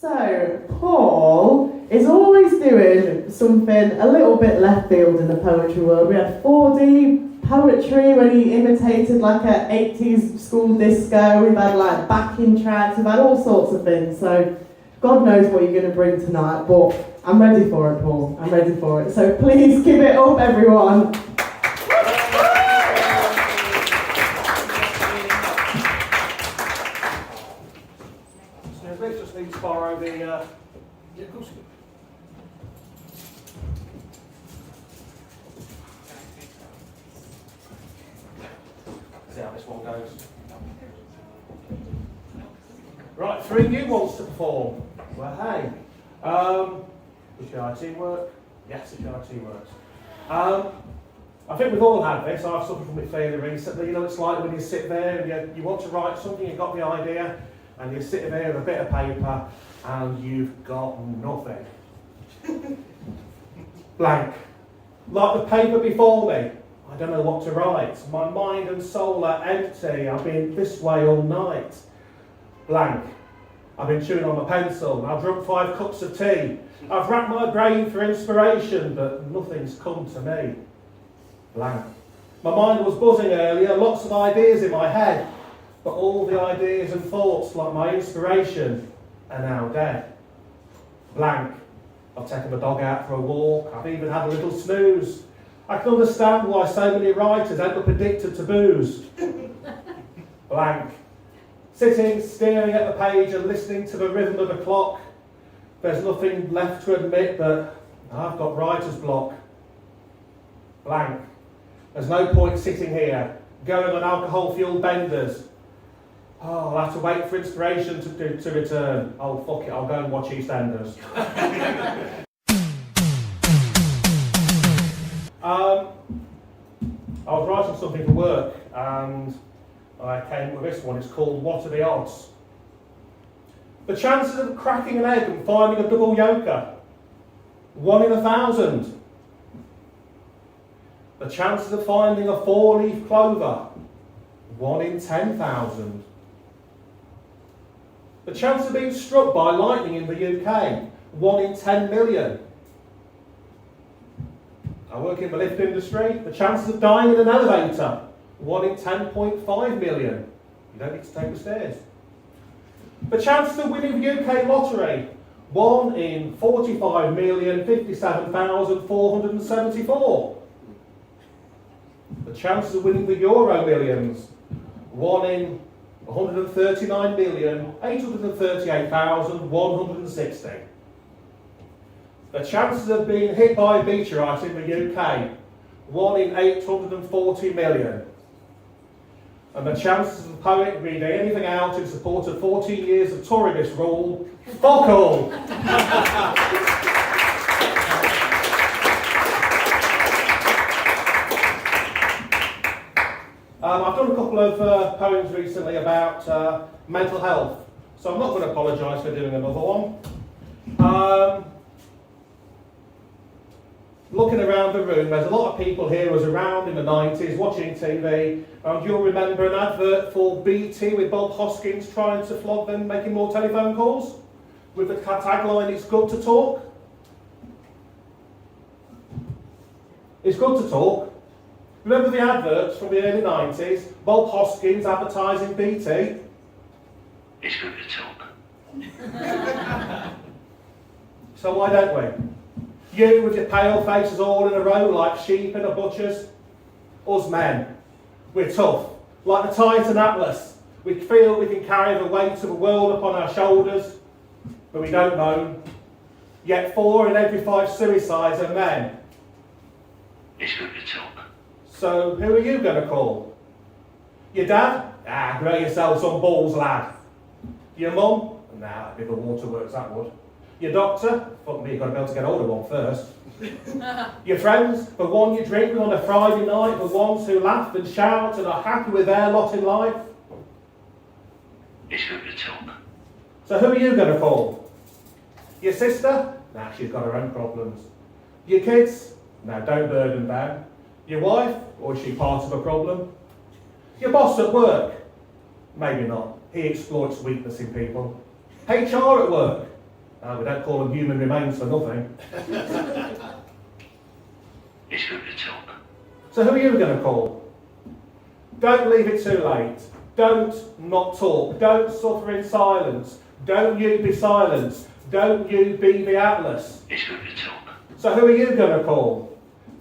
So, Paul is always doing something a little bit left field in the poetry world. We had 4D poetry when he imitated like a 80s school disco. We've had like backing tracks, we've had all sorts of things. So, God knows what you're going to bring tonight, but I'm ready for it, Paul. I'm ready for it. So please give it up, everyone. Let's just need to borrow the. Yeah, of course. See how this one goes. Right, 3 new ones to perform. Well, hey. Does your IT work? Yes, it IT works. I think we've all had this. I've suffered from it fairly recently. You know, it's like when you sit there and you want to write something, you've got the idea, and you're sitting there with a bit of paper, and you've got nothing. Blank. Like the paper before me. I don't know what to write. My mind and soul are empty. I've been this way all night. Blank. I've been chewing on my pencil. I've drunk 5 cups of tea. I've racked my brain for inspiration, but nothing's come to me. Blank. My mind was buzzing earlier, lots of ideas in my head, but all the ideas and thoughts, like my inspiration, are now dead. Blank. I've taken my dog out for a walk. I've even had a little snooze. I can understand why so many writers end up addicted to booze. Blank. Sitting, staring at the page and listening to the rhythm of the clock. There's nothing left to admit, but I've got writer's block. Blank. There's no point sitting here, going on alcohol-fueled benders. Oh, I'll have to wait for inspiration to return. Oh, fuck it, I'll go and watch EastEnders. I was writing something for work, and I came up with this one. It's called What Are the Odds? The chances of cracking an egg and finding a double yolker, 1 in 1,000. The chances of finding a 4-leaf clover, 1 in 10,000. The chance of being struck by lightning in the UK, 1 in 10 million. I work in the lift industry. The chances of dying in an elevator, 1 in 10.5 million. You don't need to take the stairs. The chances of winning the UK lottery, 1 in 45,057,474. The chances of winning the Euro Millions, 1 in 139,838,160. The chances of being hit by a meteorite in the UK, 1 in 840 million. And the chances of the poet reading anything out in support of 14 years of Toryist rule, fuck all. I've done a couple of poems recently about mental health, so I'm not going to apologise for doing another one. Looking around the room, there's a lot of people here who was around in the 90s watching TV, and you'll remember an advert for BT with Bob Hoskins trying to flog them, making more telephone calls, with the tagline, "It's good to talk." It's good to talk. Remember the adverts from the early 90s? Bob Hoskins advertising BT? It's good to talk. So why don't we? You with your pale faces all in a row like sheep in a butcher's. Us men, we're tough. Like the Titan Atlas, we feel we can carry the weight of the world upon our shoulders, but we don't moan. Yet 4 in every 5 suicides are men. It's good to talk. So who are you going to call? Your dad? Ah, grow yourself some balls, lad. Your mum? Nah, it'd be the waterworks, that would. Your doctor? Fuck me, you've got to be able to get hold of one first. Your friends? The one you drink with on a Friday night, the ones who laugh and shout and are happy with their lot in life? It's good to talk. So who are you going to call? Your sister? Nah, she's got her own problems. Your kids? Nah, don't burden them. Your wife? Or is she part of a problem? Your boss at work? Maybe not. He exploits weakness in people. HR at work? We don't call them human remains for nothing. It's good to talk. So who are you going to call? Don't leave it too late. Don't not talk. Don't suffer in silence. Don't you be silenced. Don't you be the atlas. It's good to talk. So who are you going to call?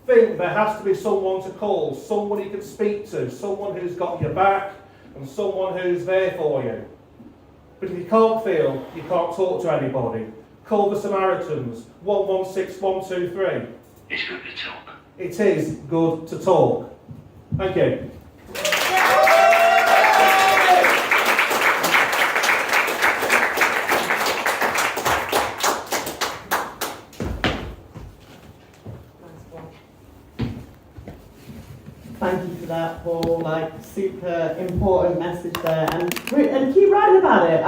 Think there has to be someone to call, someone you can speak to, someone who's got your back and someone who's there for you. But if you can't feel, you can't talk to anybody. Call the Samaritans, 116 123. It's good to talk. It is good to talk. Thank you. Thank you for that, Paul. Like, super important message there, and keep writing about it.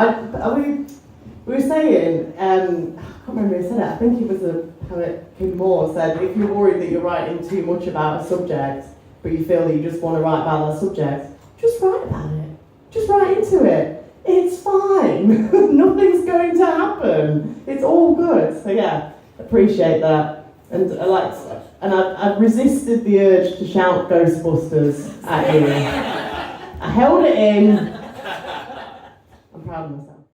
We were saying, I can't remember who said it. I think it was a poet, Kim Moore, said if you're worried that you're writing too much about a subject, but you feel that you just want to write about that subject, just write about it. Just write into it. It's fine. Nothing's going to happen. It's all good. So yeah, appreciate that. And I resisted the urge to shout Ghostbusters at you. I held it in. I'm proud of myself.